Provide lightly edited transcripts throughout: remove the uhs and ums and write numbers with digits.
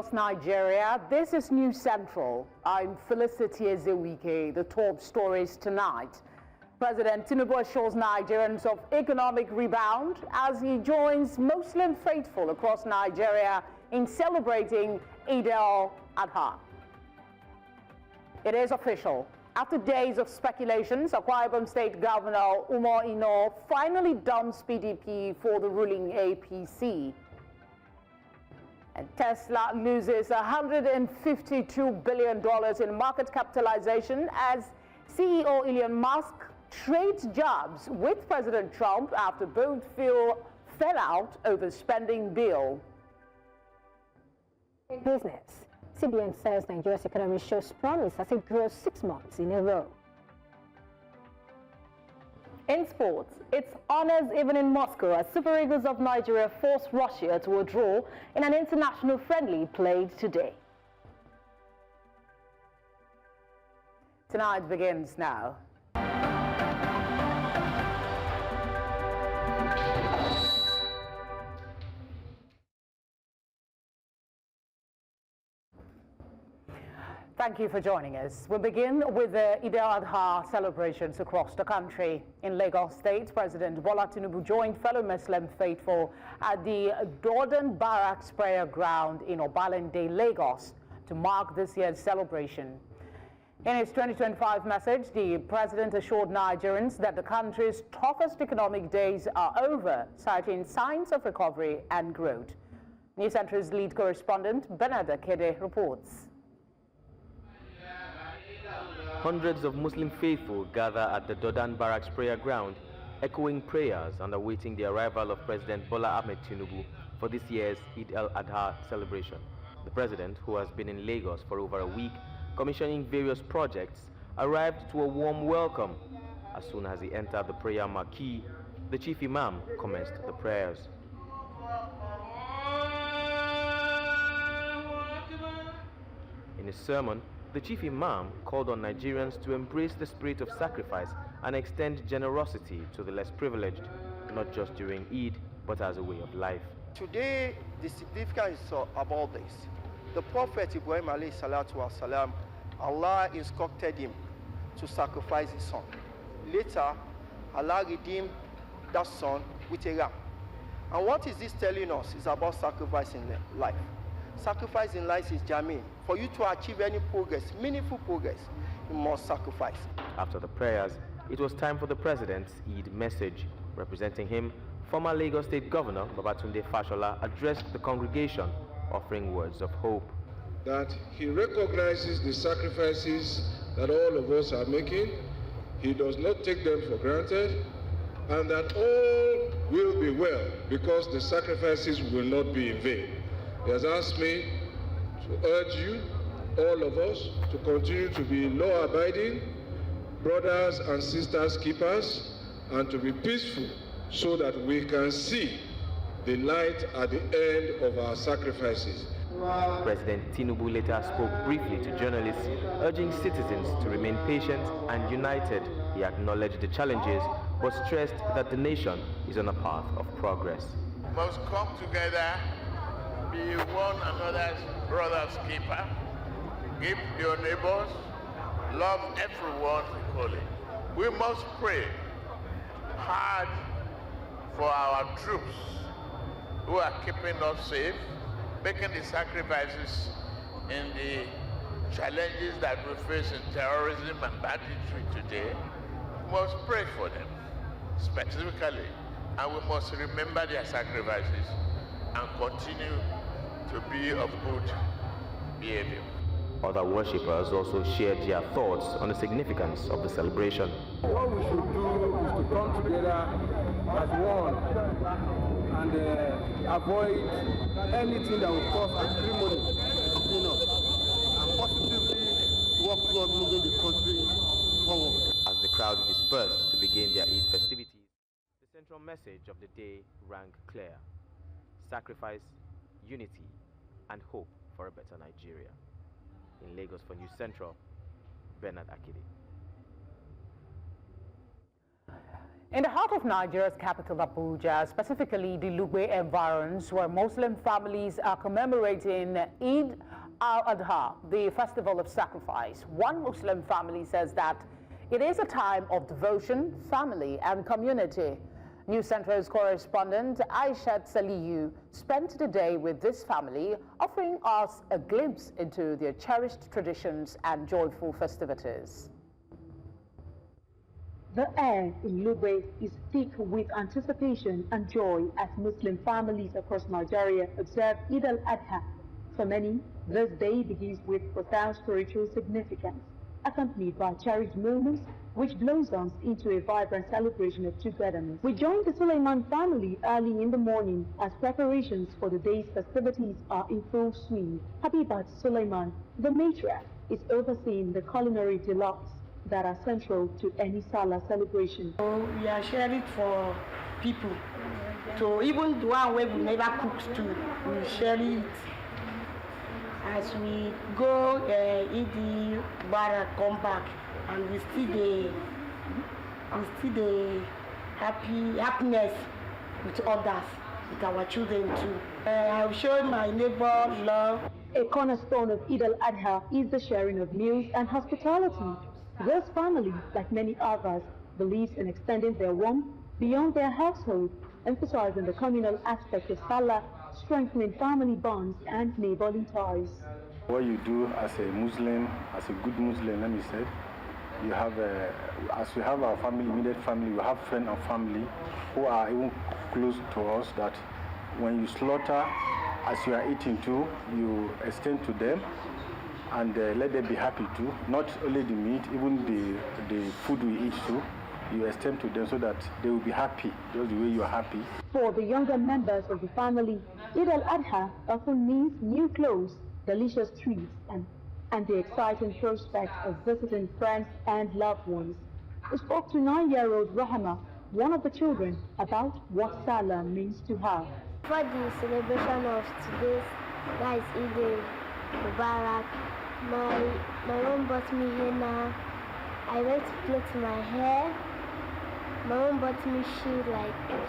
Lagos, Nigeria. This is News Central. I'm Felicity Ezewike. The top stories tonight. President Tinubu assures Nigerians of economic rebound as he joins Muslim faithful across Nigeria in celebrating Eid al-Adha. It is official. After days of speculations, Akwa Ibom State Governor Umaru finally dumps PDP for the ruling APC. And Tesla loses $152 billion in market capitalization as CEO Elon Musk trades jobs with President Trump after both fell out over spending bill. In business, CBN says Nigeria's economy shows promise as it grows 6 months in a row. In sports, it's honors even in Moscow as Super Eagles of Nigeria forced Russia to a draw in an international friendly played today. Tonight begins now. Thank you for joining us. We'll begin with the Eid al-Adha celebrations across the country. In Lagos State, President Bola Tinubu joined fellow Muslim faithful at the Dodan Barracks prayer ground in Obalende, Lagos, to mark this year's celebration. In his 2025 message, the president assured Nigerians that the country's toughest economic days are over, citing signs of recovery and growth. News Center's lead correspondent, Bernard Akede, reports. Hundreds of Muslim faithful gather at the Dodan Barracks prayer ground, echoing prayers and awaiting the arrival of President Bola Tinubu for this year's Eid al-Adha celebration. The president, who has been in Lagos for over a week, commissioning various projects, arrived to a warm welcome. As soon as he entered the prayer marquee, the chief Imam commenced the prayers. In his sermon, the chief Imam called on Nigerians to embrace the spirit of sacrifice and extend generosity to the less privileged, not just during Eid, but as a way of life. Today, the significance is about this. The Prophet Ibrahim alayhi salatu wasalam, Allah instructed him to sacrifice his son. Later, Allah redeemed that son with a ram. And what is this telling us? It's about sacrificing life. Sacrificing life is germane. For you to achieve any progress, meaningful progress, you must sacrifice. After the prayers, it was time for the president's Eid message. Representing him, former Lagos State Governor Babatunde Fashola addressed the congregation, offering words of hope. That he recognizes the sacrifices that all of us are making, he does not take them for granted, and that all will be well because the sacrifices will not be in vain. He has asked me to urge you, all of us, to continue to be law-abiding, brothers and sisters keepers, and to be peaceful so that we can see the light at the end of our sacrifices. President Tinubu later spoke briefly to journalists, urging citizens to remain patient and united. He acknowledged the challenges, but stressed that the nation is on a path of progress. We must come together, be one another's brother's keeper, give your neighbors, love everyone equally. We must pray hard for our troops who are keeping us safe, making the sacrifices in the challenges that we face in terrorism and banditry today. We must pray for them specifically, and we must remember their sacrifices and continue to be of good behavior. Other worshippers also shared their thoughts on the significance of the celebration. What we should do is to come together as one and avoid anything that will cause acrimony between us, and positively work towards moving the country forward. As the crowd dispersed to begin their Eid festivities, the central message of the day rang clear: sacrifice, unity, and hope for a better Nigeria. In Lagos for News Central, Bernard Akede. In the heart of Nigeria's capital, Abuja, specifically the Lugbe environs, where Muslim families are commemorating Eid al-Adha, the festival of sacrifice. One Muslim family says that it is a time of devotion, family, and community. News Central's correspondent Aishat Salihu spent the day with this family, offering us a glimpse into their cherished traditions and joyful festivities. The air in Lugbe is thick with anticipation and joy as Muslim families across Nigeria observe Eid al-Adha. For many, this day begins with profound spiritual significance, accompanied by cherished moments which blossoms into a vibrant celebration of togetherness. We joined the Suleiman family early in the morning as preparations for the day's festivities are in full swing. Habibat Suleiman, the matriarch, is overseeing the culinary deluxe that are central to any Salah celebration. So we are sharing for people. So even the one where we never cooked to, we share it. As we go Eid al-Adha, come back, and we see the happiness with others, with our children too. I'll show my neighbor love. A cornerstone of Eid al-Adha is the sharing of meals and hospitality. This family, like many others, believes in extending their warmth beyond their household, emphasizing the communal aspect of Salah, strengthening family bonds and neighborly ties. What you do as a Muslim, as a good Muslim, let me say, you have, as we have our family, immediate family, we have friends and family who are even close to us, that when you slaughter, as you are eating too, you extend to them and let them be happy too. Not only the meat, even the food we eat too, you extend to them so that they will be happy, just the way you are happy. For the younger members of the family, Eid al-Adha often means new clothes, delicious treats, and the exciting prospect of visiting friends and loved ones. We spoke to 9-year-old Rahama, one of the children, about what Salah means to her. For the celebration of today, that is Eid al-Mubarak, my mom bought me henna. I went to plait my hair. My mom bought me shoes,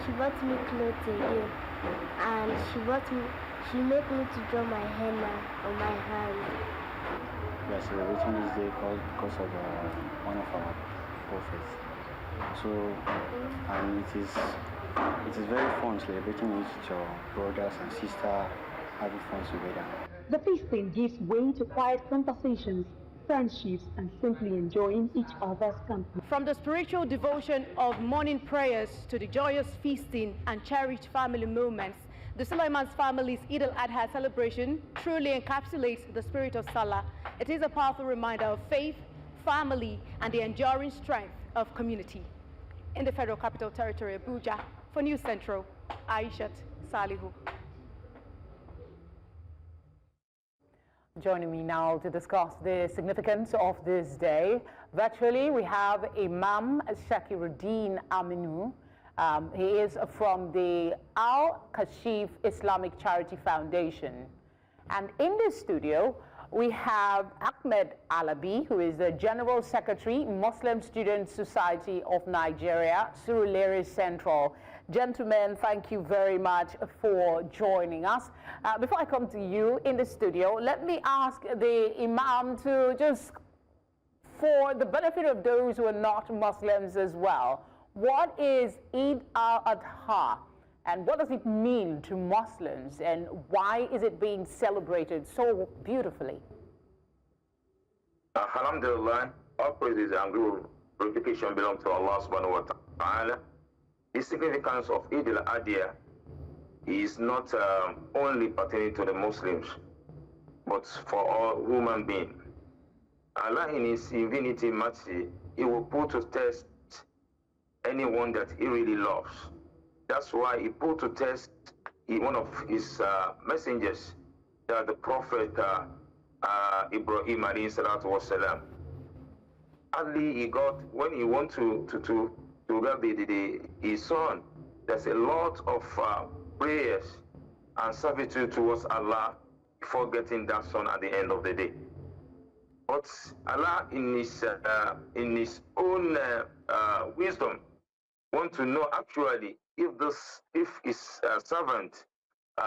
she bought me clothes again, and she made me to draw my henna on my hand. We are celebrating this day because of one of our prophets. So, and it is very fun celebrating with your brothers and sisters, having fun together. The feasting gives way to quiet conversations, friendships, and simply enjoying each other's company. From the spiritual devotion of morning prayers to the joyous feasting and cherished family moments, the Suleiman's family's Eid al-Adha celebration truly encapsulates the spirit of Salah. It is a powerful reminder of faith, family, and the enduring strength of community. In the Federal Capital Territory, Abuja, for News Central, Aishat Salihu. Joining me now to discuss the significance of this day, virtually we have Imam Shakirudeen Aminu. He is from the Al-Kashif Islamic Charity Foundation. And in this studio, we have Ahmed Alabi, who is the General Secretary, Muslim Student Society of Nigeria, Surulere Central. Gentlemen, thank you very much for joining us. Before I come to you in the studio, let me ask the Imam to just, for the benefit of those who are not Muslims as well, what is Eid al-Adha and what does it mean to Muslims and why is it being celebrated so beautifully? Alhamdulillah, all praises and glorification belong to Allah subhanahu wa ta'ala. The significance of Eid al-Adha is not only pertaining to the Muslims, but for all human beings. Allah in His infinity mercy, He will put to test anyone that He really loves. That's why He put to test one of His messengers, that the Prophet Ibrahim alayhi salatu wasalam. Only he got, when he want to get his son, there's a lot of prayers and servitude towards Allah before getting that son at the end of the day. But Allah, in His own wisdom, want to know actually if his servant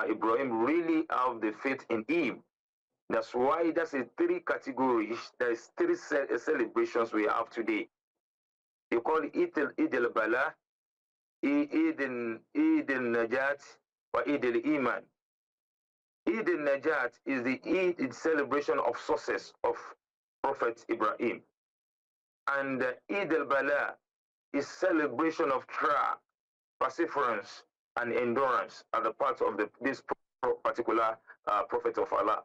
Ibrahim really have the faith in him. That's why that's a three categories. There's three celebrations we have today. You call it Eid al-Bala, Eid al-Najat, or Eid al-Iman. Eid al-Najat is the Eid celebration of success of Prophet Ibrahim. And Eid al-Bala is celebration of trial, perseverance, and endurance on the part of this particular prophet of Allah.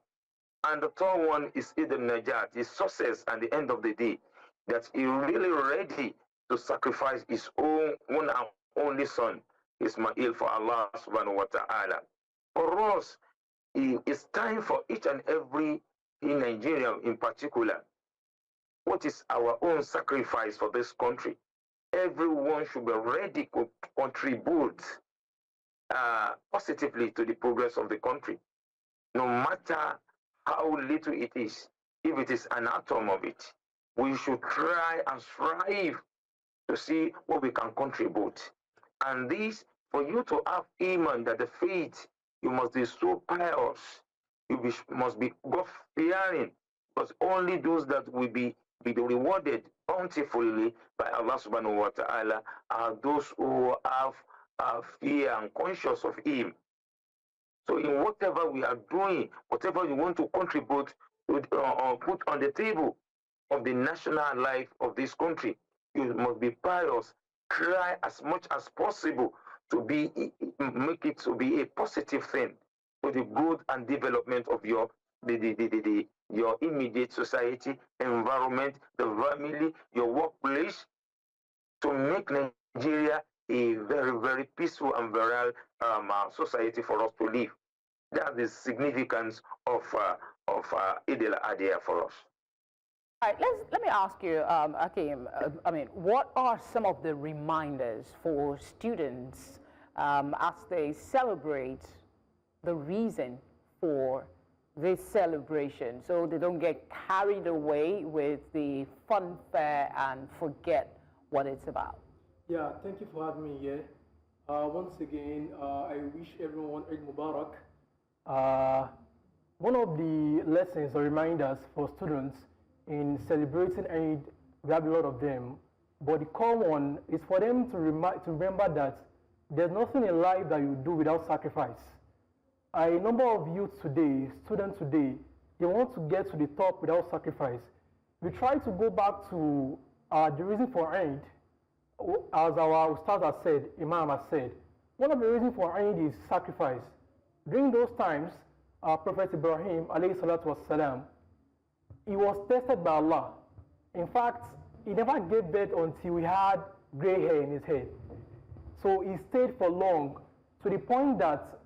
And the third one is Eid al-Najat, is success at the end of the day, that he really ready to sacrifice his own one and only son, Ismail, for Allah subhanahu wa ta'ala. For us, it's time for each and every in Nigeria in particular. What is our own sacrifice for this country? Everyone should be ready to contribute positively to the progress of the country, no matter how little it is. If it is an atom of it, we should try and strive to see what we can contribute. And this, for you to have Iman, that the faith, you must be so pious, you must be God-fearing, because only those that will be rewarded bountifully by Allah subhanahu wa ta'ala are those who have fear and conscious of Him. So in whatever we are doing, whatever you want to contribute or put on the table of the national life of this country, you must be pious. Try as much as possible to make it to be a positive thing for the growth and development of your immediate society, environment, the family, your workplace, to make Nigeria a very, very peaceful and virile society for us to live. That's the significance of Eid al-Adha for us. All right, let me ask you, Hakeem, what are some of the reminders for students as they celebrate the reason for this celebration, so they don't get carried away with the funfair and forget what it's about? Yeah, thank you for having me here. Once again, I wish everyone Eid Mubarak. One of the lessons or reminders for students in celebrating Eid, we have a lot of them, but the core one is for them to remember that there's nothing in life that you do without sacrifice. A number of youth today, students today, they want to get to the top without sacrifice. We try to go back to the reason for Eid, as our Ustaz has said, Imaam has said. One of the reasons for Eid is sacrifice. During those times, Prophet Ibrahim, alayhi salatu wassalam, he was tested by Allah. In fact, he never gave birth until he had gray hair in his head. So he stayed for long, to the point that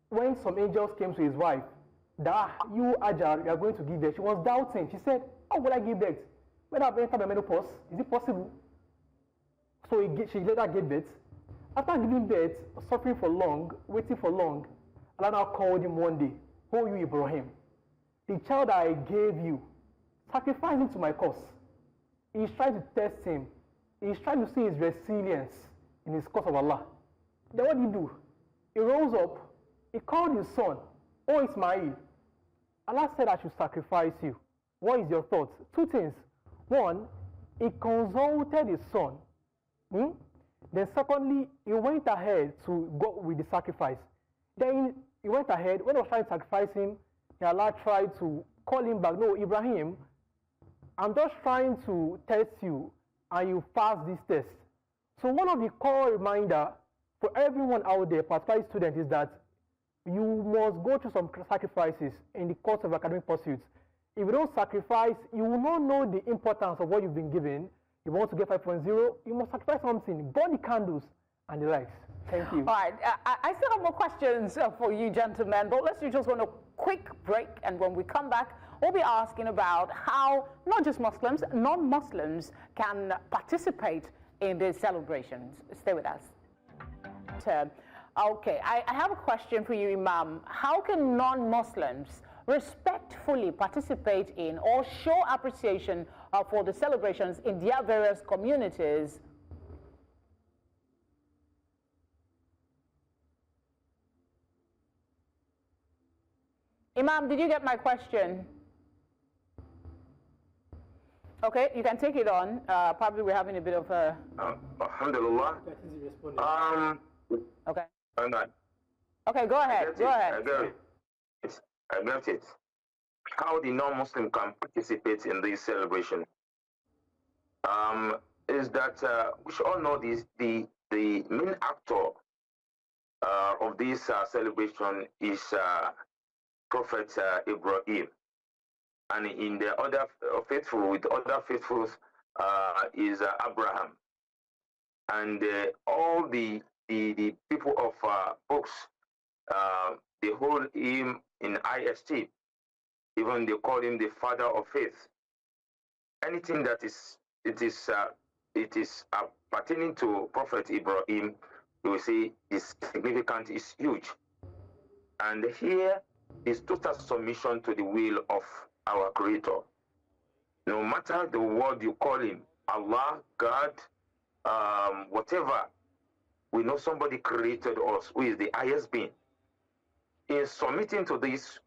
when some angels came to his wife, that you, Ajar, you are going to give birth, she was doubting. She said, how will I give birth? When I've entered the menopause, is it possible? So she later gave birth. After giving birth, suffering for long, waiting for long, Allah now called him one day, "Oh, you Ibrahim, the child I gave you, sacrifice him to my cause." He's trying to test him. He's trying to see his resilience in his cause of Allah. Then what did he do? He rose up, he called his son, "Oh Ismail, Allah said I should sacrifice you. What is your thoughts?" Two things. One, he consulted his son. Then secondly, he went ahead to go with the sacrifice. Then he went ahead, when he was trying to sacrifice him, Allah tried to call him back. "No, Ibrahim, I'm just trying to test you, and you pass this test." So one of the core reminder for everyone out there, particularly students, is that you must go through some sacrifices in the course of academic pursuits. If you don't sacrifice, you will not know the importance of what you've been given. You want to get 5.0, you must sacrifice something, burn the candles and the likes. Thank you. All right, I still have more questions for you gentlemen, but let's just go on a quick break, and when we come back, we'll be asking about how not just Muslims, non-Muslims can participate in these celebrations. Stay with us. Okay, I have a question for you, Imam. How can non-Muslims respectfully participate in or show appreciation for the celebrations in their various communities? Imam, did you get my question? Okay, you can take it on. Probably we're having a bit of a... Alhamdulillah. Okay. Hang on. Okay, go ahead. Go ahead. I got it. How the non-Muslim can participate in this celebration is that we should all know this. The main actor of this celebration is Prophet Ibrahim, and in the other faithful, with other faithfuls, is Abraham, and all the people of books, they hold him in high esteem. Even they call him the father of faith. Anything that is pertaining to Prophet Ibrahim, you will see is significant, is huge. And here is total submission to the will of our Creator. No matter the word you call him, Allah, God, whatever, we know somebody created us who is the highest being. In submitting to this,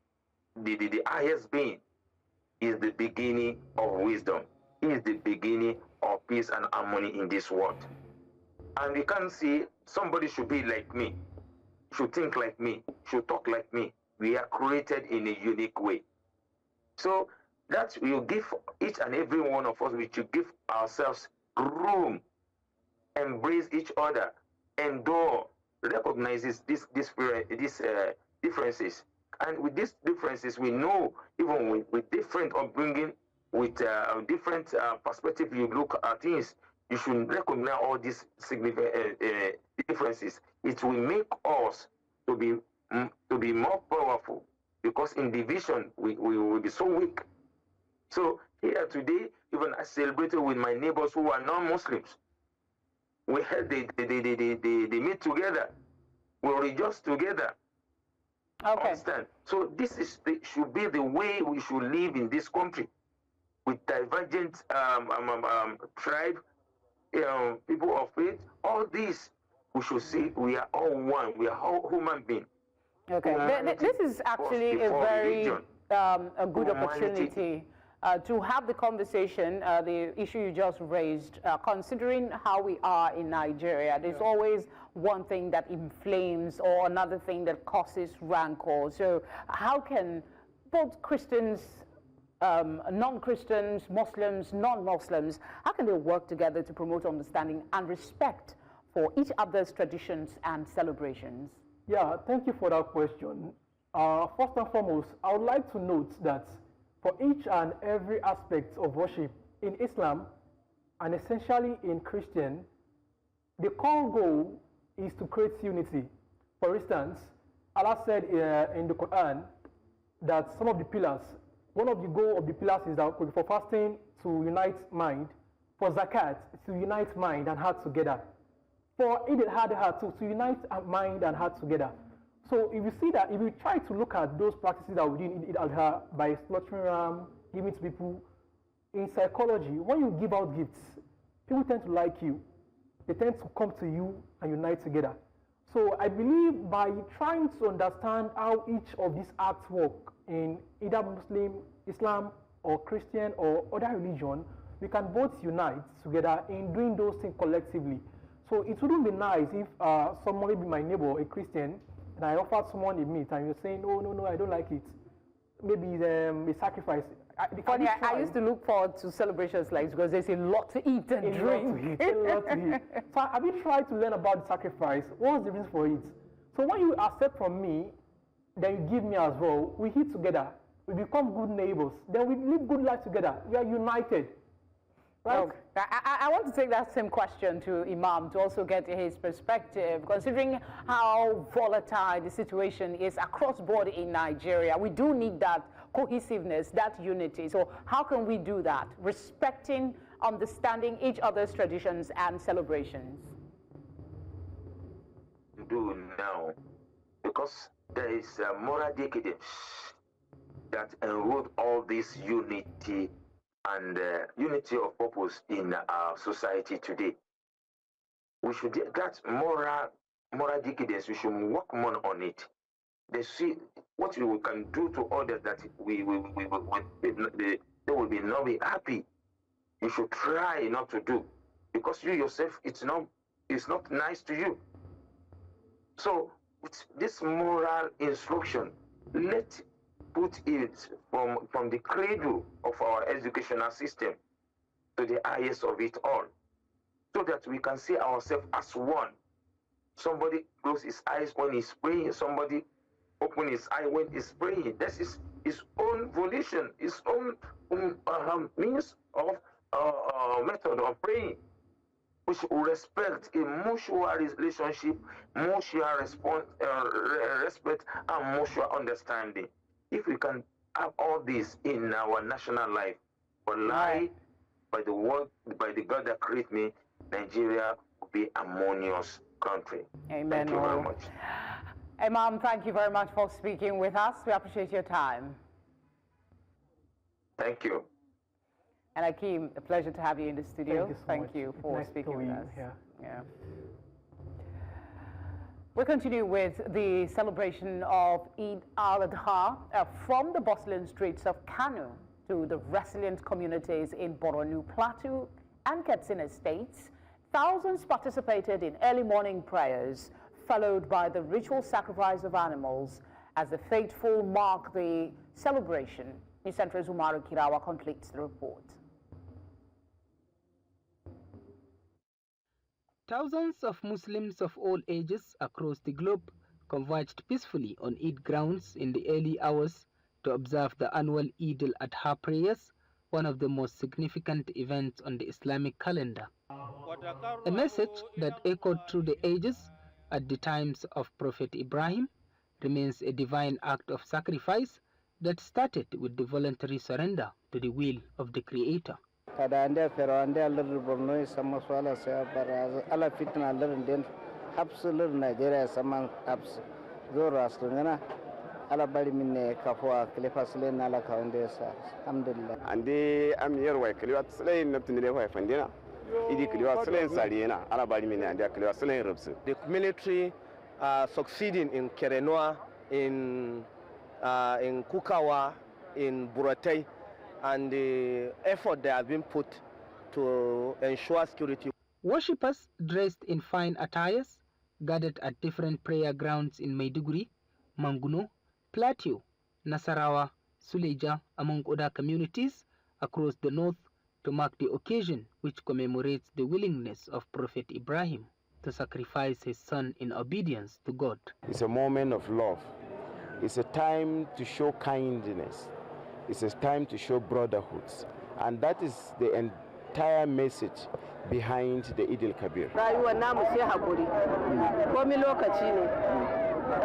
the highest being is the beginning of wisdom. He is the beginning of peace and harmony in this world. And we can see somebody should be like me, should think like me, should talk like me. We are created in a unique way. So that will give each and every one of us, we should give ourselves room, embrace each other, endure, recognizes these differences. And with these differences, we know even with different upbringing, with different perspective you look at things, you should recognize all these significant differences. It will make us to be more powerful, because in division we will be so weak. So here today, even I celebrated with my neighbors who are non-Muslims. We had they meet together, we rejoice together. Okay. Understand? So this should be the way we should live in this country, with divergent tribe, people of faith. All these, we should see we are all one. We are all human beings. Okay. This is actually a very a good opportunity to have the conversation, the issue you just raised, considering how we are in Nigeria. There's always one thing that inflames or another thing that causes rancor. So how can both Christians, non-Christians, Muslims, non-Muslims, how can they work together to promote understanding and respect for each other's traditions and celebrations? Yeah, thank you for that question. First and foremost, I would like to note that for each and every aspect of worship in Islam and essentially in Christian, the core goal is to create unity. For instance, Allah said in the Quran that some of the pillars, one of the goals of the pillars is that for fasting to unite mind, for zakat to unite mind and heart together, for Eid al-Adha to unite mind and heart together. So if you see that, if you try to look at those practices that we do in Eid al-Adha by slaughtering ram, giving to people, in psychology, when you give out gifts, people tend to like you. They tend to come to you and unite together. So I believe by trying to understand how each of these acts work in either Muslim, Islam, or Christian, or other religion, we can both unite together in doing those things collectively. So it wouldn't be nice if someone, maybe my neighbor, a Christian, and I offered someone a meat and you're saying, no, I don't like it. Maybe a sacrifice. Funny, I used to look forward to celebrations like this because there's a lot to eat and drink. A lot to eat. So have you tried to learn about the sacrifice? What's the reason for it? So when you accept from me, then you give me as well, we eat together. We become good neighbors. Then we live good life together. We are united. Right? Okay. I want to take that same question to Imam to also get his perspective, considering how volatile the situation is across board in Nigeria. We do need that cohesiveness, that unity. So how can we do that? Respecting, understanding each other's traditions and celebrations. To do now, because there is a moral decadence that enrolled all this unity and unity of purpose in our society today. We should, that moral decadence, we should work more on it. they see what we can do to others that they will not be happy. You should try not to do, because you yourself, it's not nice to you. So with this moral instruction, let's put it from the cradle of our educational system to the highest of it all, so that we can see ourselves as one. Somebody close his eyes when he's praying, somebody open his eye when he's praying. This is his own volition, his own means of method of praying. We should respect a mutual relationship, mutual respect, and mutual understanding. If we can have all this in our national life, by the God that created me, Nigeria will be a harmonious country. Amen. Thank you very much. Imaam, thank you very much for speaking with us. We appreciate your time. Thank you. And Akeem, a pleasure to have you in the studio. Thank you for nice speaking with us. Yeah. We continue with the celebration of Eid al-Adha from the bustling streets of Kano to the resilient communities in Borno Plateau and Katsina states. Thousands participated in early morning prayers, followed by the ritual sacrifice of animals as the faithful mark the celebration. News Central's Umaru Kirawa completes the report. Thousands of Muslims of all ages across the globe converged peacefully on Eid grounds in the early hours to observe the annual Eid al-Adha prayers, one of the most significant events on the Islamic calendar. A message that echoed through the ages at the times of Prophet Ibrahim remains a divine act of sacrifice that started with the voluntary surrender to the will of the Creator. Kada ande fero ande alir Borno sama swala saya para ala fitna alir den habs alir Nigeria sama habs zoro asrungana ala bari minne kafwa klifa slen ala kaunde sa alhamdulillah ande am yerwa kliwa slen naptine wa fandina idi kliwa slen salina ala bari minne ande kliwa slen rubs. The military are succeeding in Kerenoa, in Kukawa, in Buratai, and the effort that has been put to ensure security. Worshippers dressed in fine attires gathered at different prayer grounds in Maiduguri, Manguno, Plateau, Nasarawa, Suleja, among other communities across the north to mark the occasion which commemorates the willingness of Prophet Ibrahim to sacrifice his son in obedience to God. It's a moment of love. It's a time to show kindness. It's a time to show brotherhood. And that is the entire message behind the Eid al-Kabir. Rayuwar namu sai hakuri. Komai lokaci ne.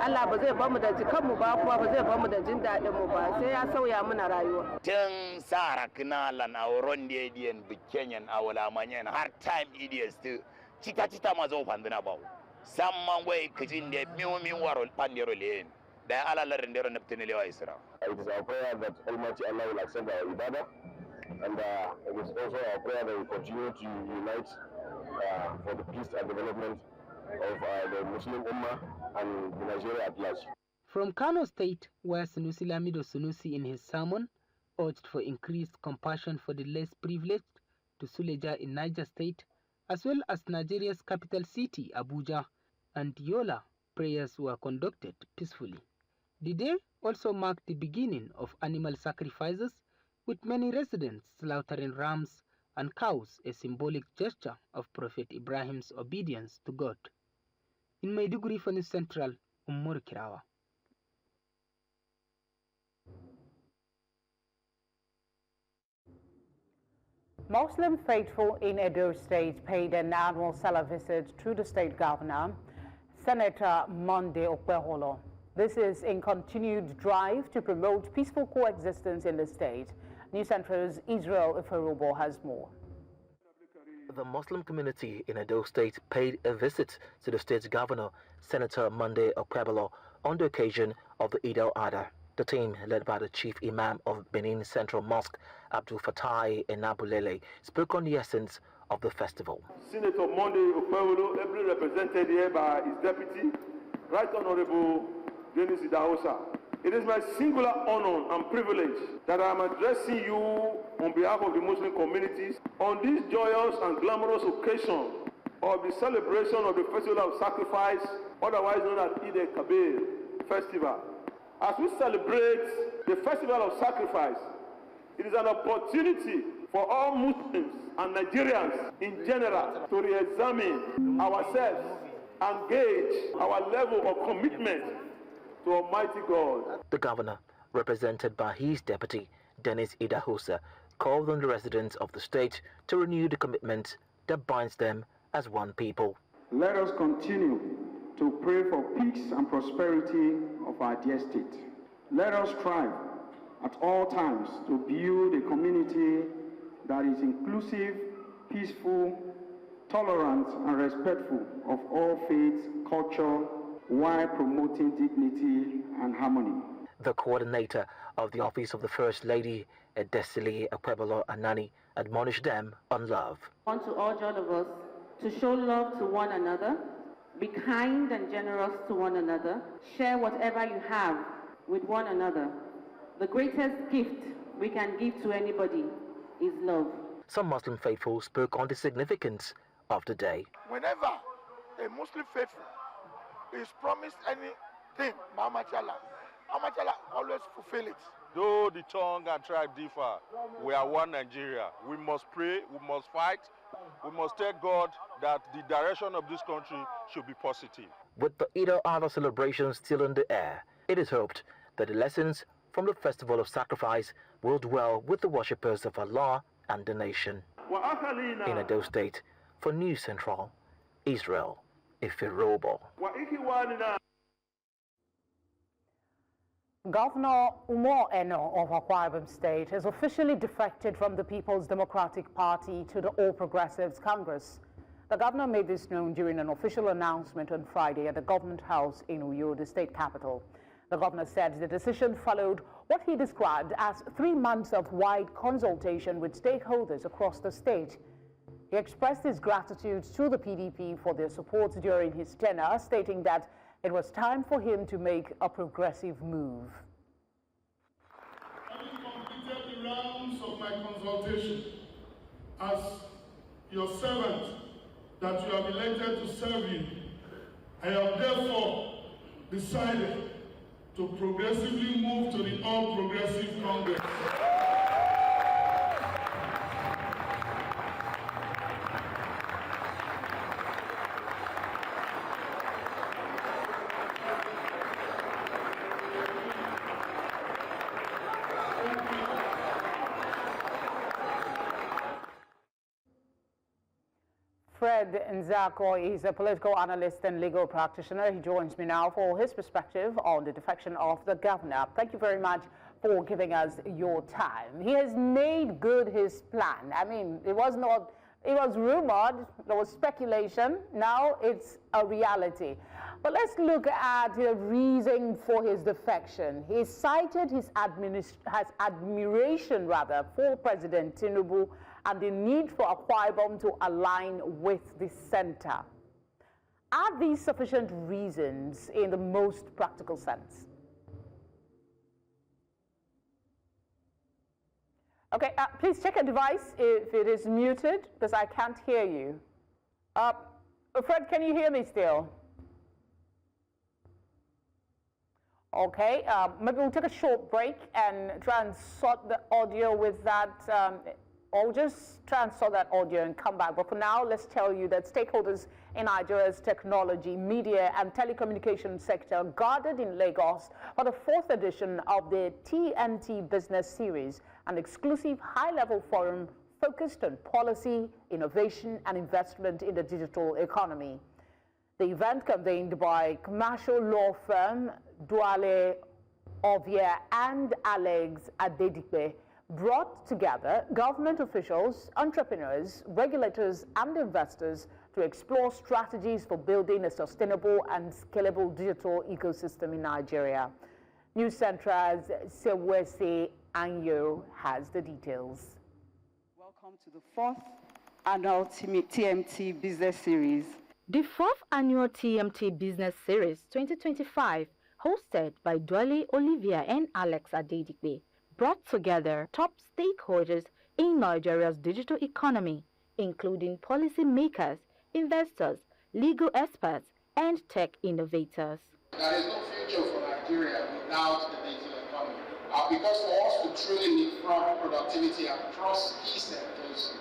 Allah ba zai bamu da jikanmu ba kuma ba zai bamu da jin daɗin mu ba, sai ya sauya mana rayuwa. Tun sarakna lan auron da yadiyan bikenyan awala manyan har time idiots to cita mazo fandina ba. Samman wai kijin da miumi warol pandero len. Da Allah larin da nabtin lewa Isra. It is our prayer that Almighty Allah will accept our ibadah, and it is also our prayer that we continue to unite for the peace and development of the Muslim Ummah and Nigeria at large. From Kano State, where Sunusi Lamido Sunusi in his sermon urged for increased compassion for the less privileged, to Suleja in Niger State, as well as Nigeria's capital city, Abuja, and Yola, prayers were conducted peacefully. The day also marked the beginning of animal sacrifices, with many residents slaughtering rams and cows, a symbolic gesture of Prophet Ibrahim's obedience to God. In Maiduguri for News Central, Umaru Kirawa. Muslim faithful in Edo State paid an annual Salah visit to the state governor, Senator Monday Okpeholo. This is in continued drive to promote peaceful coexistence in the state. News Central's Israel Eferobor has more. The Muslim community in Edo State paid a visit to the state's governor, Senator Monday Okpeholo, on the occasion of the Eid al-Adha. The team, led by the chief Imam of Benin Central Mosque, Abdul Fatai Enabulele, spoke on the essence of the festival. Senator Monday Okpeholo, ably represented here by his deputy, Right Honorable Dennis Idahosa. It is my singular honor and privilege that I am addressing you on behalf of the Muslim communities on this joyous and glamorous occasion of the celebration of the Festival of Sacrifice, otherwise known as Eid al-Kabir Festival. As we celebrate the Festival of Sacrifice, it is an opportunity for all Muslims and Nigerians in general to re-examine ourselves and gauge our level of commitment to Almighty God. The governor, represented by his deputy, Dennis Idahosa, called on the residents of the state to renew the commitment that binds them as one people. Let us continue to pray for peace and prosperity of our dear state. Let us strive at all times to build a community that is inclusive, peaceful, tolerant, and respectful of all faiths, culture, while promoting dignity and harmony. The coordinator of the Office of the First Lady, Edesili Akwebolo Anani, admonished them on love. I want to urge all of us to show love to one another, be kind and generous to one another, share whatever you have with one another. The greatest gift we can give to anybody is love. Some Muslim faithful spoke on the significance of the day. Whenever a Muslim faithful is promised anything, Muhammad Allah always fulfill it. Though the tongue and tribe differ, we are one Nigeria. We must pray, we must fight, we must tell God that the direction of this country should be positive. With the Eid al-Adha celebration still in the air, it is hoped that the lessons from the Festival of Sacrifice will dwell with the worshippers of Allah and the nation. In Edo State, for News Central, Israel Eferobor. Governor Umaru of Akwa State has officially defected from the People's Democratic Party to the All Progressives Congress. The governor made this known during an official announcement on Friday at the government house in Uyo, the state capital. The governor said the decision followed what he described as 3 months of wide consultation with stakeholders across the state. He expressed his gratitude to the PDP for their support during his tenure, stating that it was time for him to make a progressive move. Having completed the rounds of my consultation as your servant that you have elected to serve you, I have therefore decided to progressively move to the All Progressive Congress. Fred Nzako is a political analyst and legal practitioner. He joins me now for his perspective on the defection of the governor. Thank you very much for giving us your time. He has made good his plan. I mean, it was rumored, there was speculation, now it's a reality. But let's look at the reason for his defection. He cited his admiration for President Tinubu and the need for Akwa Ibom to align with the center. Are these sufficient reasons in the most practical sense? Okay, please check your device if it is muted, because I can't hear you. Fred, can you hear me still? Okay, maybe we'll take a short break and try and sort the audio with that, or just try and sort that audio and come back. But for now, let's tell you that stakeholders in Nigeria's technology, media, and telecommunications sector gathered in Lagos for the 4th edition of the TMT Business Series, an exclusive high-level forum focused on policy, innovation, and investment in the digital economy. The event, convened by commercial law firm Duale Ovia and Alex Adedipe, brought together government officials, entrepreneurs, regulators, and investors to explore strategies for building a sustainable and scalable digital ecosystem in Nigeria. News Central's Sewese Anyo has the details. Welcome to the 4th annual TMT Business Series. The 4th annual TMT Business Series 2025 hosted by Dwele Olivia and Alex Adedipe, brought together top stakeholders in Nigeria's digital economy, including policy makers, investors, legal experts, and tech innovators. There is no future for Nigeria without the digital economy. Because for us to truly leapfrog productivity across key sectors,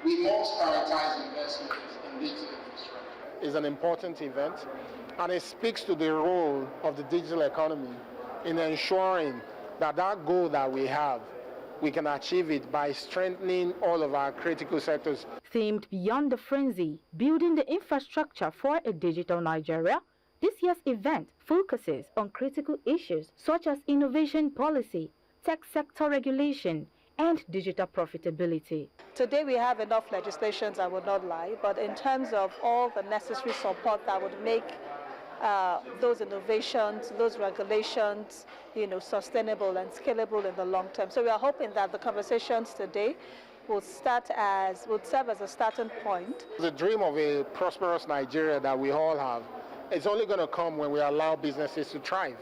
we must prioritize investment in digital infrastructure. It's an important event, and it speaks to the role of the digital economy in ensuring that that goal that we have, we can achieve it by strengthening all of our critical sectors. Themed Beyond the Frenzy, Building the Infrastructure for a Digital Nigeria, this year's event focuses on critical issues such as innovation policy, tech sector regulation, and digital profitability. Today we have enough legislations, I would not lie, but in terms of all the necessary support that would make those innovations, those regulations, sustainable and scalable in the long term. So we are hoping that the conversations today will serve as a starting point. The dream of a prosperous Nigeria that we all have, it's only going to come when we allow businesses to thrive.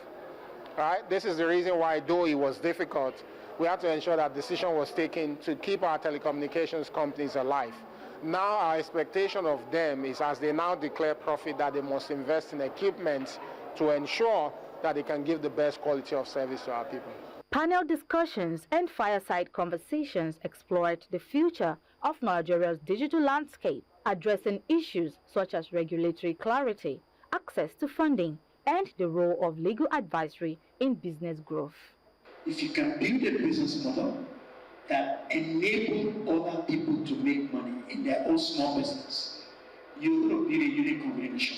Right? This is the reason why, though it was difficult, we had to ensure that decision was taken to keep our telecommunications companies alive. Now our expectation of them is, as they now declare profit, that they must invest in equipment to ensure that they can give the best quality of service to our people. Panel discussions and fireside conversations explored the future of Nigeria's digital landscape, addressing issues such as regulatory clarity, access to funding, and the role of legal advisory in business growth. If you can build a business model that enables other people to make money in their own small business, you're going to build a unique combination.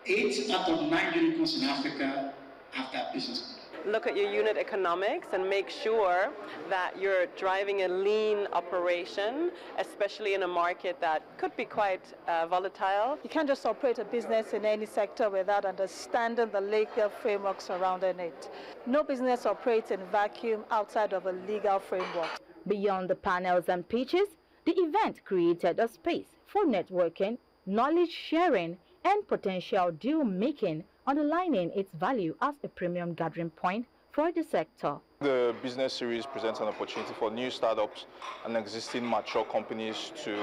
8 out of 9 unicorns in Africa have that business model. Look at your unit economics and make sure that you're driving a lean operation, especially in a market that could be quite volatile. You can't just operate a business in any sector without understanding the legal framework surrounding it. No business operates in vacuum outside of a legal framework. Beyond the panels and pitches, the event created a space for networking, knowledge sharing, and potential deal-making, underlining its value as a premium gathering point for the sector. The business series presents an opportunity for new startups and existing mature companies to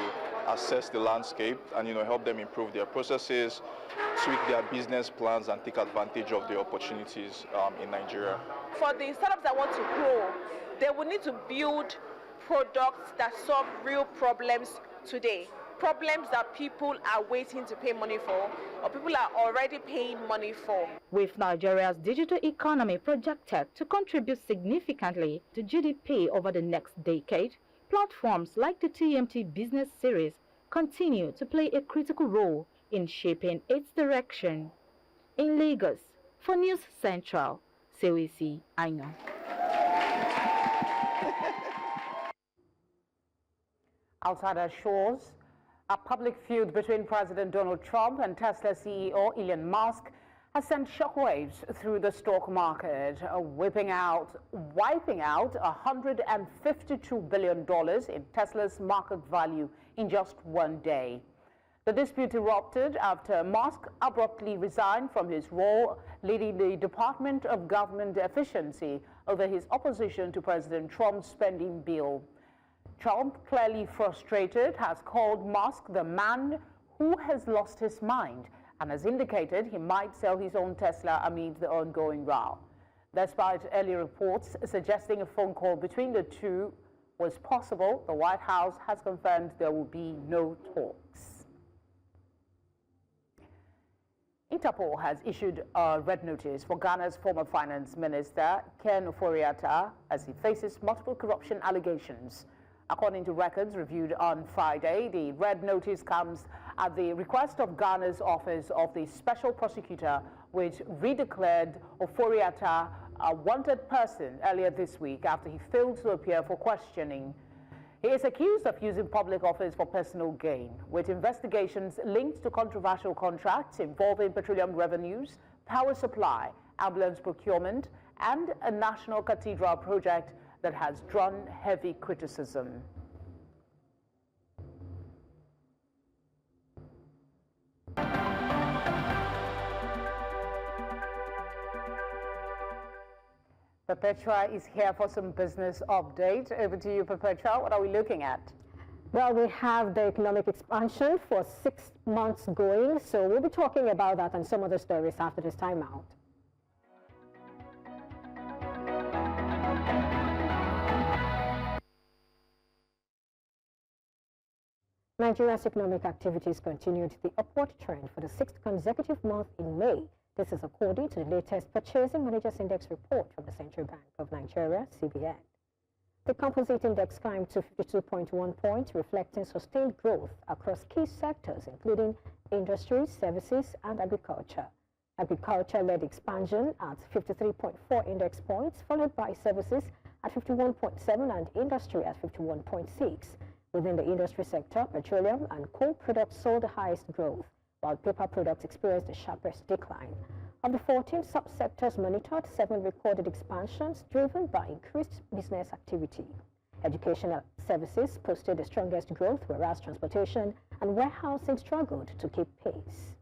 assess the landscape and help them improve their processes, tweak their business plans, and take advantage of the opportunities in Nigeria. For the startups that want to grow, they will need to build products that solve real problems today. Problems that people are waiting to pay money for, or people are already paying money for. With Nigeria's digital economy projected to contribute significantly to GDP over the next decade, platforms like the TMT Business Series continue to play a critical role in shaping its direction. In Lagos, for News Central, Sewisi Anya. Outside our shores, a public feud between President Donald Trump and Tesla CEO Elon Musk has sent shockwaves through the stock market, wiping out $152 billion in Tesla's market value in just one day. The dispute erupted after Musk abruptly resigned from his role leading the Department of Government Efficiency over his opposition to President Trump's spending bill. Trump, clearly frustrated, has called Musk the man who has lost his mind and has indicated he might sell his own Tesla amid the ongoing row. Despite early reports suggesting a phone call between the two was possible, the White House has confirmed there will be no talks. Interpol has issued a red notice for Ghana's former finance minister, Ken Ofori-Atta, as he faces multiple corruption allegations. According to records reviewed on Friday, the red notice comes at the request of Ghana's Office of the Special Prosecutor, which redeclared Ofori-Atta a wanted person earlier this week after he failed to appear for questioning. He is accused of using public office for personal gain, with investigations linked to controversial contracts involving petroleum revenues, power supply, ambulance procurement, and a national cathedral project that has drawn heavy criticism. Perpetua is here for some business update. Over to you, Perpetua. What are we looking at? Well, we have the economic expansion for 6 months going, so we'll be talking about that and some other stories after this time out. Nigeria's economic activities continued the upward trend for the 6th consecutive month in May. This is according to the latest Purchasing Managers Index report from the Central Bank of Nigeria, CBN. The composite index climbed to 52.1 points, reflecting sustained growth across key sectors, including industry, services, and agriculture. Agriculture led expansion at 53.4 index points, followed by services at 51.7 and industry at 51.6. Within the industry sector, petroleum and coal products saw the highest growth, while paper products experienced the sharpest decline. Of the 14 subsectors monitored, 7 recorded expansions driven by increased business activity. Educational services posted the strongest growth, whereas transportation and warehousing struggled to keep pace.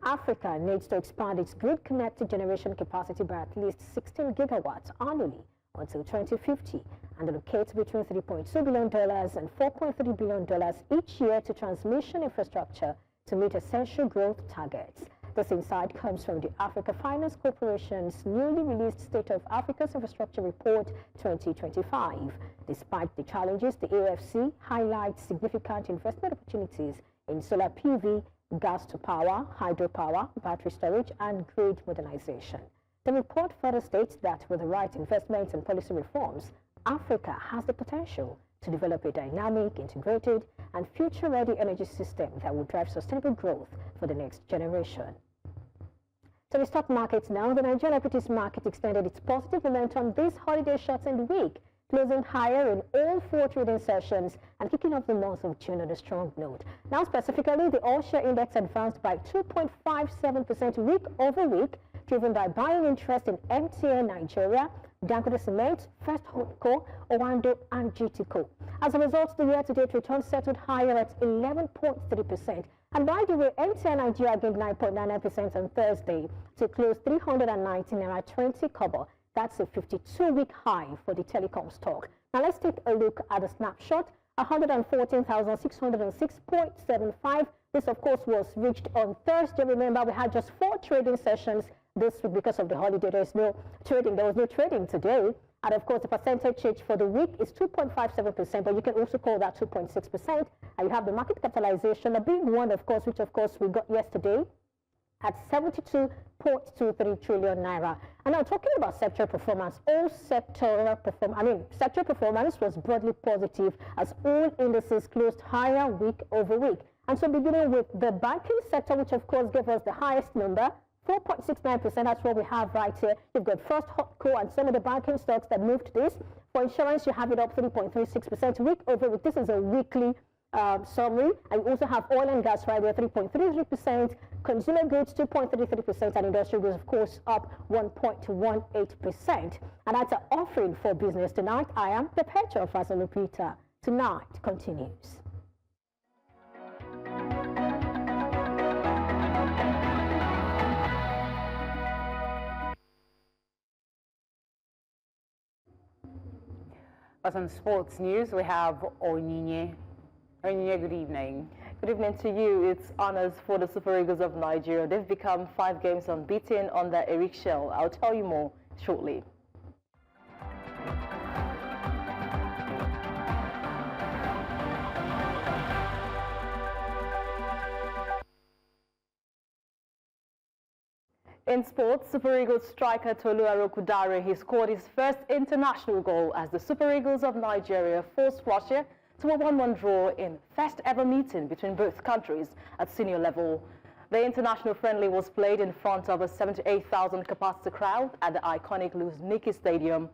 Africa needs to expand its grid-connected generation capacity by at least 16 gigawatts annually until 2050 and allocate between $3.2 billion and $4.3 billion each year to transmission infrastructure to meet essential growth targets. This insight comes from the Africa Finance Corporation's newly released State of Africa's Infrastructure Report 2025. Despite the challenges, the AFC highlights significant investment opportunities in solar PV, gas to power, hydropower, battery storage, and grid modernization. The report further states that with the right investments and policy reforms, Africa has the potential to develop a dynamic, integrated, and future-ready energy system that will drive sustainable growth for the next generation. To the stock markets now, the Nigerian equities market extended its positive momentum this holiday shortened week, closing higher in all 4 trading sessions and kicking off the month of June on a strong note. Now specifically, the all-share index advanced by 2.57% week over week, driven by buying interest in MTN Nigeria, Dangote Cement, First Holdco, Owando, and GTCO. As a result, the year-to-date return settled higher at 11.3%. And by the way, MTN Nigeria gained 9.99% on Thursday to close 319.20 kobo. That's a 52-week high for the telecom stock. Now let's take a look at a snapshot. 114,606.75. This, of course, was reached on Thursday. Remember, we had just 4 trading sessions this week because of the holiday. There was no trading today. And of course, the percentage change for the week is 2.57%, but you can also call that 2.6%. And you have the market capitalization, a big one, of course, which of course we got yesterday at 72.23 trillion naira. And now talking about sector performance, sector performance was broadly positive as all indices closed higher week over week. And so beginning with the banking sector, which of course gave us the highest number, 4.69%, that's what we have right here. You've got First Holdco and some of the banking stocks that moved this. For insurance, you have it up 3.36% week over week. This is a weekly summary. And you also have oil and gas right there, 3.33%. Consumer goods, 2.33%. And industrial goods, of course, up 1.18%. And that's an offering for business tonight. I am Perpetua Fasalupita. Tonight continues. Some sports news, we have Onyinye. Onyinye, good evening. Good evening to you. It's honors for the Super Eagles of Nigeria. They've become 5 games unbeaten under Eric Shell. I'll tell you more shortly. In sports, Super Eagles striker Tolu Arokudare, he scored his first international goal as the Super Eagles of Nigeria forced Russia to a 1-1 draw in first ever meeting between both countries at senior level. The international friendly was played in front of a 78,000 capacity crowd at the iconic Luzhniki Stadium.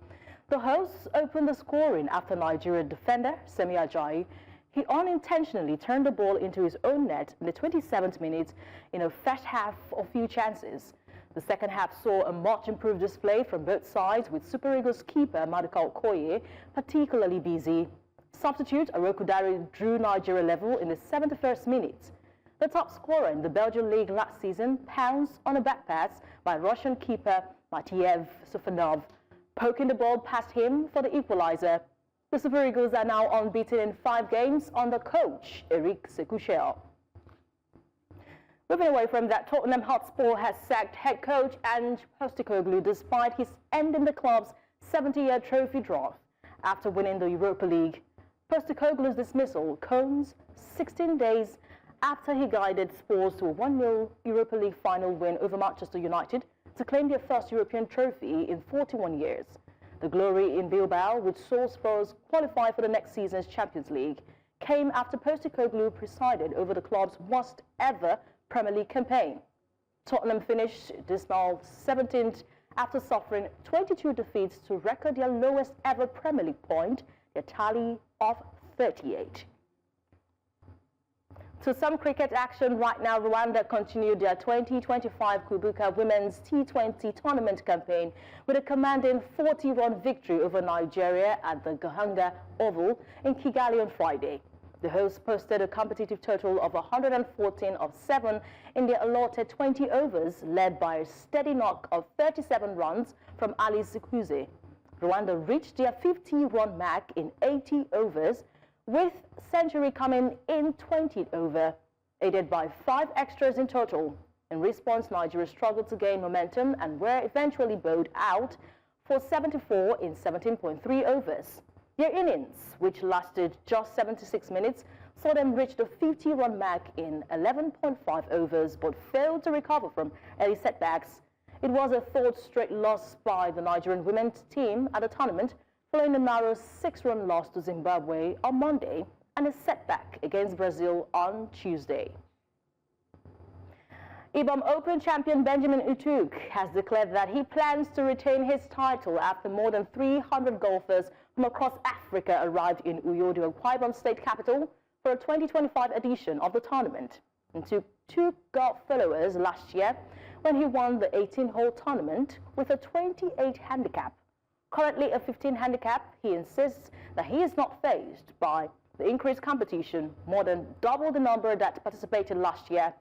The hosts opened the scoring after Nigeria defender Semi Ajayi. He unintentionally turned the ball into his own net in the 27th minute in a first half of few chances. The second half saw a much improved display from both sides, with Super Eagles keeper Maduka Okoye particularly busy. Substitute Arokudare drew Nigeria level in the 71st minute. The top scorer in the Belgian league last season pounced on a back pass by Russian keeper Matiev Sufanov, poking the ball past him for the equalizer. The Super Eagles are now unbeaten in 5 games under coach Eric Sekouchel. Moving away from that, Tottenham Hotspur has sacked head coach Ange Postecoglou despite his ending the club's 70-year trophy drought after winning the Europa League. Postecoglou's dismissal comes 16 days after he guided Spurs to a 1-0 Europa League final win over Manchester United to claim their first European trophy in 41 years. The glory in Bilbao, which saw Spurs qualify for the next season's Champions League, came after Postecoglou presided over the club's worst ever Premier League campaign. Tottenham finished dismal 17th after suffering 22 defeats to record their lowest ever Premier League point, their tally of 38. To some cricket action right now, Rwanda continued their 2025 Kubuka Women's T20 tournament campaign with a commanding 40-run victory over Nigeria at the Gahanga Oval in Kigali on Friday. The hosts posted a competitive total of 114 of 7 in their allotted 20 overs, led by a steady knock of 37 runs from Ali Zikuze. Rwanda reached their 50-run mark in 80 overs, with century coming in 20th over, aided by 5 extras in total. In response, Nigeria struggled to gain momentum and were eventually bowled out for 74 in 17.3 overs. Their innings, which lasted just 76 minutes, saw them reach the 50-run mark in 11.5 overs, but failed to recover from early setbacks. It was a third straight loss by the Nigerian women's team at the tournament, following a narrow 6-run loss to Zimbabwe on Monday and a setback against Brazil on Tuesday. Ibom Open champion Benjamin Utug has declared that he plans to retain his title after more than 300 golfers from across Africa arrived in Uyo, the Akwa Ibom state capital, for a 2025 edition of the tournament. Utug took golf followers last year when he won the 18-hole tournament with a 28 handicap. Currently a 15 handicap, he insists that he is not fazed by the increased competition, more than double the number that participated last year.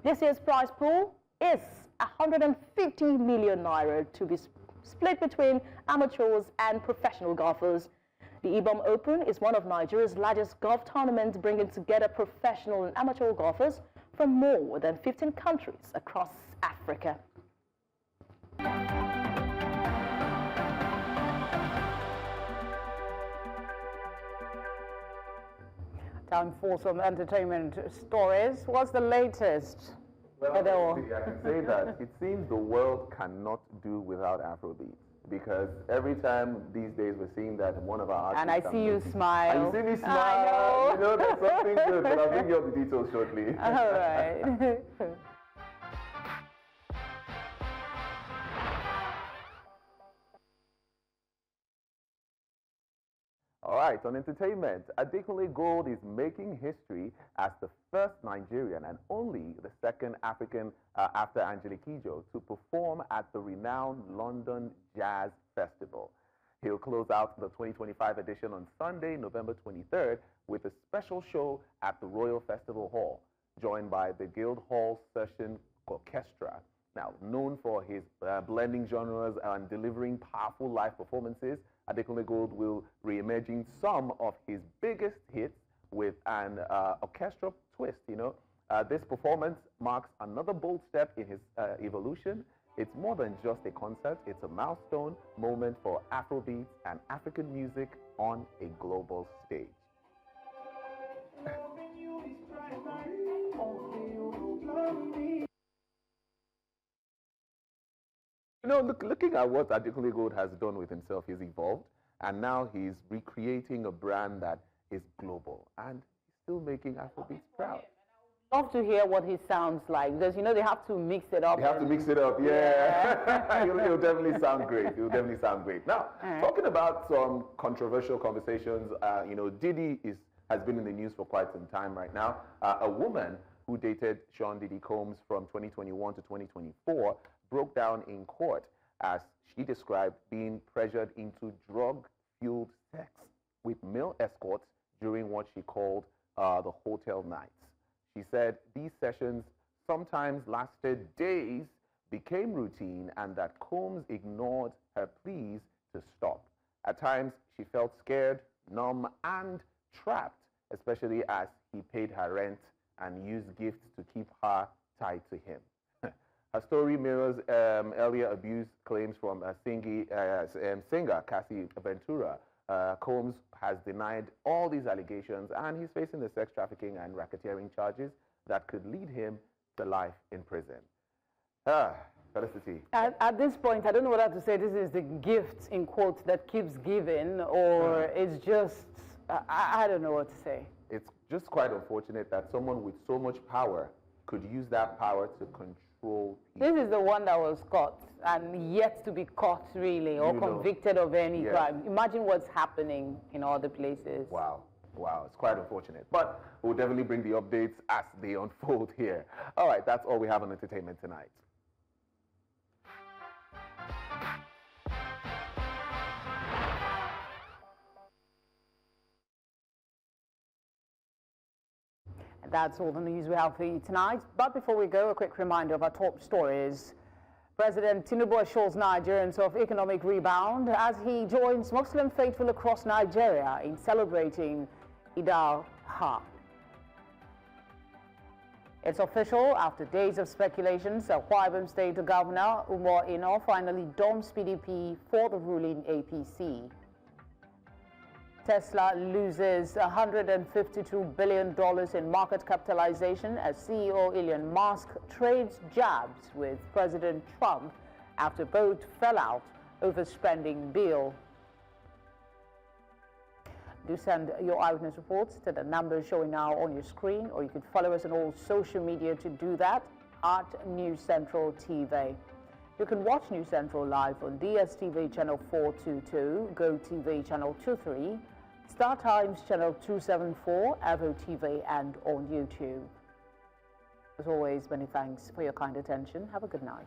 This year's prize pool is 150 million naira to be split between amateurs and professional golfers. The Ibom Open is one of Nigeria's largest golf tournaments, bringing together professional and amateur golfers from more than 15 countries across Africa. Time for some entertainment stories. What's the latest? Well, I can say that it seems the world cannot do without Afrobeat, because every time these days we're seeing that one of our artists... And I see you smile. And you see me smile. You know, there's something good, but I'll bring you up the details shortly. All right. All right, on entertainment, Adekunle Gold is making history as the first Nigerian and only the second African after Angelique Kidjo to perform at the renowned London Jazz Festival. He'll close out the 2025 edition on Sunday, November 23rd, with a special show at the Royal Festival Hall, joined by the Guildhall Session Orchestra. Now, known for his blending genres and delivering powerful live performances, Adekunle Gold will reimagine some of his biggest hits with an orchestral twist, you know. This performance marks another bold step in his evolution. It's more than just a concert, it's a milestone moment for Afrobeats and African music on a global stage. You know, looking at what Adekunle Gold has done with himself, he's evolved, and now he's recreating a brand that is global, and he's still making Afrobeats proud. Love to hear what he sounds like, because, you know, they have to mix it up. They have to mix it up, yeah. It'll definitely sound great. It'll definitely sound great. Now, talking about some controversial conversations, you know, Diddy has been in the news for quite some time right now. A woman who dated Sean Diddy Combs from 2021 to 2024 broke down in court as she described being pressured into drug-fueled sex with male escorts during what she called the hotel nights. She She said these sessions sometimes lasted days, became routine, and that Combs ignored her pleas to stop. At times, she felt scared, numb, and trapped, especially as he paid her rent and used gifts to keep her tied to him. Her story mirrors earlier abuse claims from singer Cassie Ventura. Combs has denied all these allegations, and he's facing the sex trafficking and racketeering charges that could lead him to life in prison. Felicity. At this point, I don't know what to say. This is the gift, in quotes, that keeps giving, or it's just, I don't know what to say. It's just quite unfortunate that someone with so much power could use that power to control people. This is the one that was caught and yet to be caught, really, or convicted of any crime. Imagine what's happening in other places. Wow. Wow, it's quite unfortunate. But we'll definitely bring the updates as they unfold here. All right, that's all we have on entertainment tonight. That's all the news we have for you tonight. But before we go, a quick reminder of our top stories. President Tinubu assures Nigerians of economic rebound as he joins Muslim faithful across Nigeria in celebrating Eid al-Adha. It's official. After days of speculations, Akwa Ibom State Governor Umaru Kirawa finally dumps PDP for the ruling APC. Tesla loses $152 billion in market capitalization as CEO Elon Musk trades jabs with President Trump after both fell out over spending bill. Do send your eyewitness reports to the numbers showing now on your screen, or you could follow us on all social media to do that at News Central TV. You can watch News Central live on DSTV channel 422, GoTV channel 23, Star Times channel 274, Evo TV, and on YouTube. As always, many thanks for your kind attention. Have a good night.